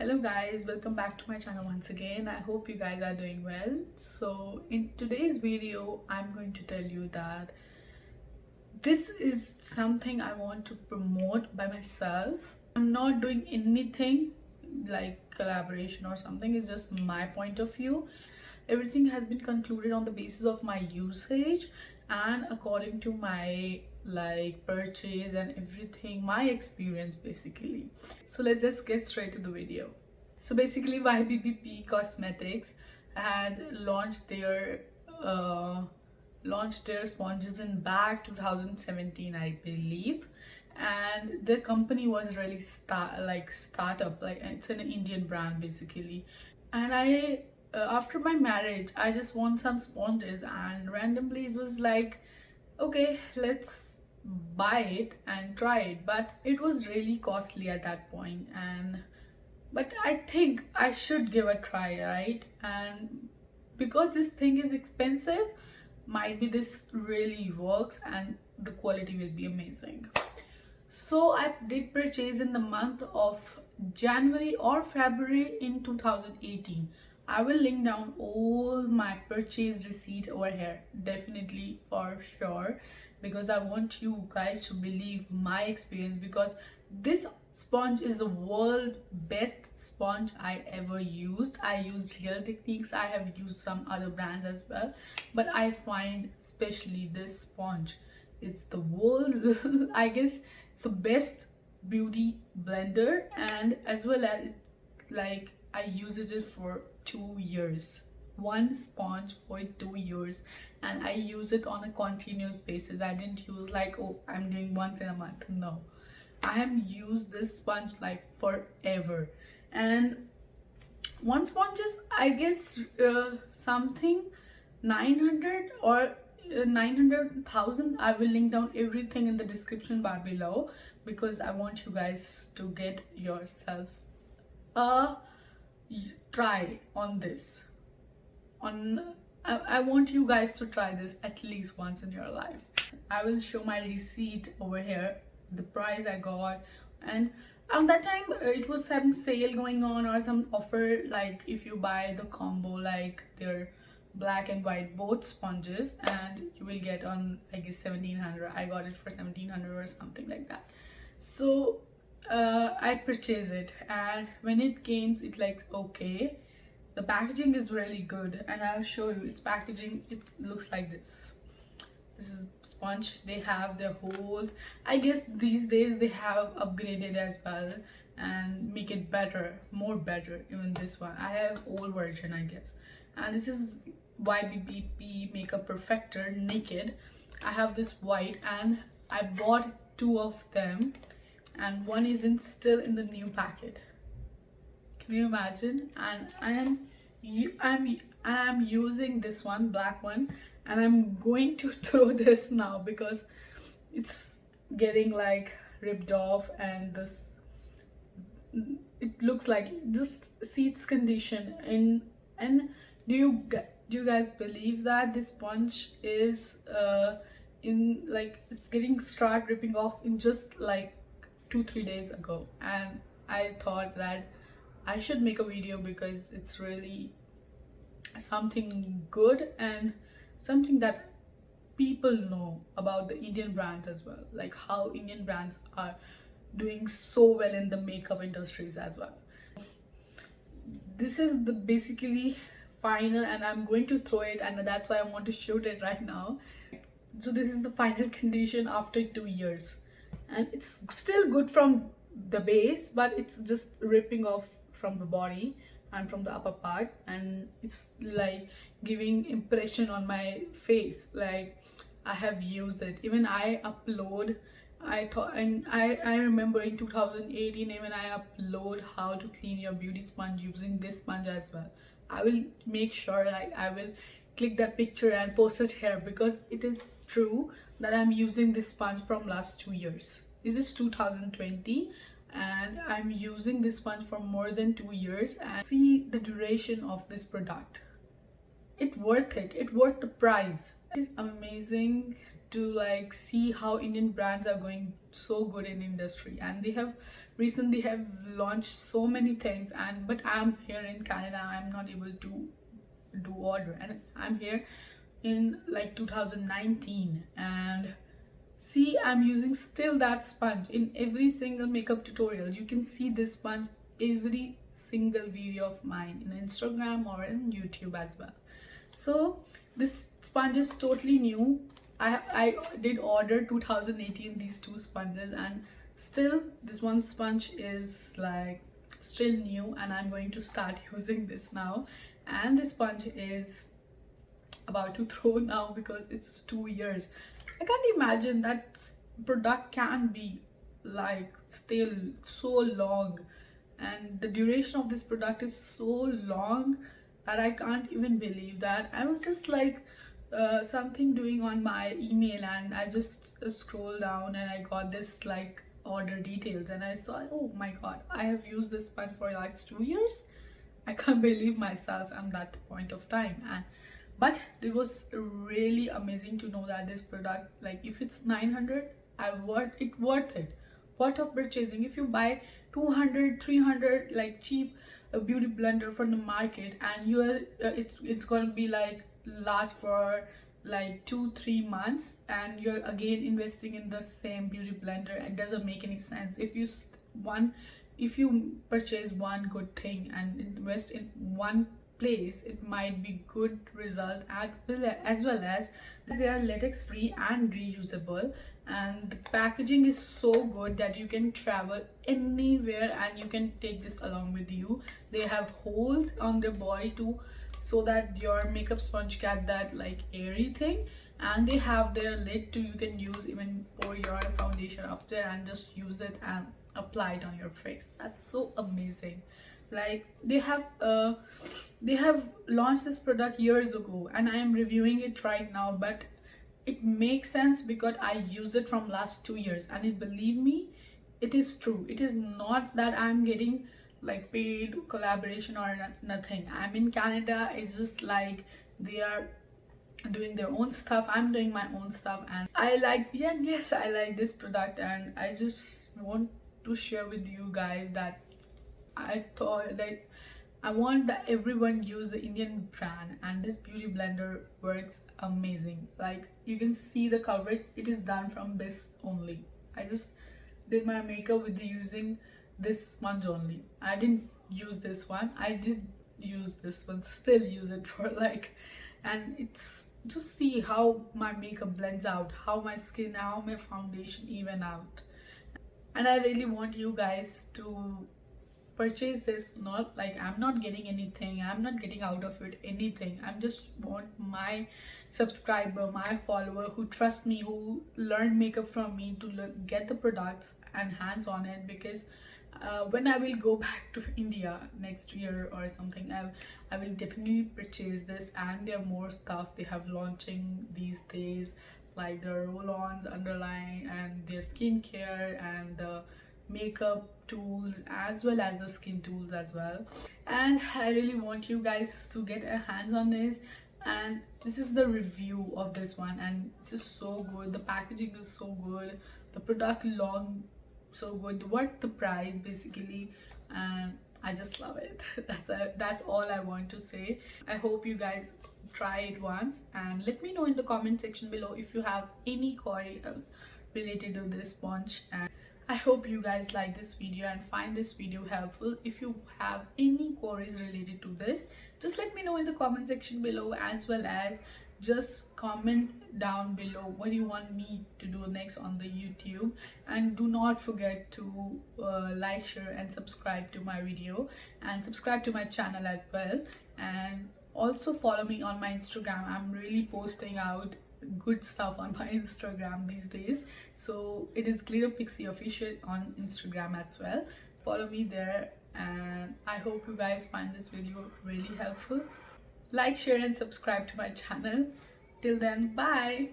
Hello guys, welcome back to my channel once again. I hope you guys are doing well. So in today's video I'm going to tell you that this is something I want to promote by myself. I'm not doing anything like collaboration or something. It's just my point of view. Everything has been concluded on the basis of my usage and according to my purchase and everything, my experience basically. So let's just get straight to the video. So basically YBBP Cosmetics had launched their sponges in back 2017, I believe, and the company was really startup, like it's an Indian brand basically. And I after my marriage I just want some sponges, and randomly it was like, okay, let's buy it and try it. But it was really costly at that point, and but I think I should give a try, right? And because this thing is expensive, might be this really works and the quality will be amazing. So I did purchase in the month of January or February in 2018. I will link down all my purchase receipt over here, definitely, for sure, because I want you guys to believe my experience, because this sponge is the world best sponge I ever used. I used Real Techniques, I have used some other brands as well, but I find especially this sponge, it's the world I guess it's the best beauty blender, and as well as like I used it for 2 years. One sponge for 2 years, and I use it on a continuous basis. I didn't use like, oh, I'm doing once in a month. No, I have used this sponge like forever. And one sponge is, I guess, something 900 or 900,000. I will link down everything in the description bar below, because I want you guys to get yourself a try on this. I want you guys to try this at least once in your life. I will show my receipt over here, the price I got, and at that time it was some sale going on or some offer, like if you buy the combo, like their black and white both sponges, and you will get on, I guess, 1700. I got it for 1700 or something like that. So I purchased it, and when it came, it like, okay, the packaging is really good, and I'll show you its packaging. It looks like this. This is sponge. They have their holes. I guess these days they have upgraded as well and make it better, more better. Even this one, I have old version, I guess. And this is YBBP Makeup Perfector Naked. I have this white, and I bought 2 of them, and one isn't still in the new packet. Can you imagine? And I'm using this one, black one, and I'm going to throw this now because it's getting like ripped off, and this, it looks like, just see its condition. And do you guys believe that this sponge is in like, it's getting start ripping off in just like 2-3 days ago? And I thought that I should make a video because it's really something good and something that people know about the Indian brands as well, like how Indian brands are doing so well in the makeup industries as well. This is the basically final, and I'm going to throw it, and that's why I want to shoot it right now. So this is the final condition after 2 years, and it's still good from the base, but it's just ripping off from the body and from the upper part, and it's like giving impression on my face like I have used it. Even I upload, I thought, and I remember in 2018 even I upload how to clean your beauty sponge using this sponge as well. I will make sure, like I will click that picture and post it here, because it is true that I'm using this sponge from last 2 years. This is 2020, and I'm using this sponge for more than 2 years, and see the duration of this product. It worth it. It worth the price. It's amazing to like see how Indian brands are going so good in industry, and they have recently have launched so many things, and but I'm here in Canada, I'm not able to do order, and I'm here in like 2019, and see, I'm using still that sponge in every single makeup tutorial. You can see this sponge every single video of mine in Instagram or in YouTube as well. So this sponge is totally new. I did order 2018 these two sponges, and still this one sponge is like still new, and I'm going to start using this now. And this sponge is about to throw now because it's 2 years. I can't imagine that product can be like still so long, and the duration of this product is so long that I can't even believe that. I was just like something doing on my email, and I just scrolled down and I got this like order details, and I saw, oh my god, I have used this sponge for like 2 years. I can't believe myself at that point of time. And but it was really amazing to know that this product, like if it's 900, worth it. Worth of purchasing. If you buy 200 300 like cheap beauty blender from the market, and you are it's gonna be like last for like 2-3 months, and you're again investing in the same beauty blender, it doesn't make any sense. If you purchase one good thing and invest in one place, it might be good result, as well as they are latex free and reusable, and the packaging is so good that you can travel anywhere and you can take this along with you. They have holes on their body too, so that your makeup sponge get that like airy thing, and they have their lid too. You can use even pour your foundation up there and just use it and apply it on your face. That's so amazing. Like they have launched this product years ago, and I am reviewing it right now, but it makes sense because I used it from last 2 years, and it, believe me, it is true. It is not that I'm getting like paid collaboration or nothing. I'm in Canada. It's just like they are doing their own stuff, I'm doing my own stuff, and I like, yeah, yes, I like this product, and I just want to share with you guys that I thought like I want that everyone use the Indian brand, and this beauty blender works amazing. Like you can see the coverage, it is done from this only. I just did my makeup with using this sponge only. I didn't use this one, I did use this one, still use it for like, and it's just see how my makeup blends out, how my skin, how my foundation even out. And I really want you guys to purchase this. Not like I'm not getting anything, I'm not getting out of it anything. I'm just want my subscriber, my follower who trust me, who learn makeup from me, to get the products and hands on it, because when I will go back to India next year or something, I will definitely purchase this. And there are more stuff they have launching these days, like the roll-ons, underline, and their skincare and the makeup tools, as well as the skin tools as well. And I really want you guys to get a hands on this, and this is the review of this one, and it's just so good. The packaging is so good, the product long so good, worth the price basically, and I just love it. That's all I want to say. I hope you guys try it once, and let me know in the comment section below if you have any query related to this sponge. And I hope you guys like this video and find this video helpful. If you have any queries related to this, just let me know in the comment section below, as well as just comment down below what you want me to do next on the YouTube. And do not forget to like, share and subscribe to my video, and subscribe to my channel as well. And also follow me on my Instagram. I'm really posting out good stuff on my Instagram these days, so it is Glitter Pixie Official on Instagram as well. Follow me there, and I hope you guys find this video really helpful. Like, share and subscribe to my channel. Till then, bye.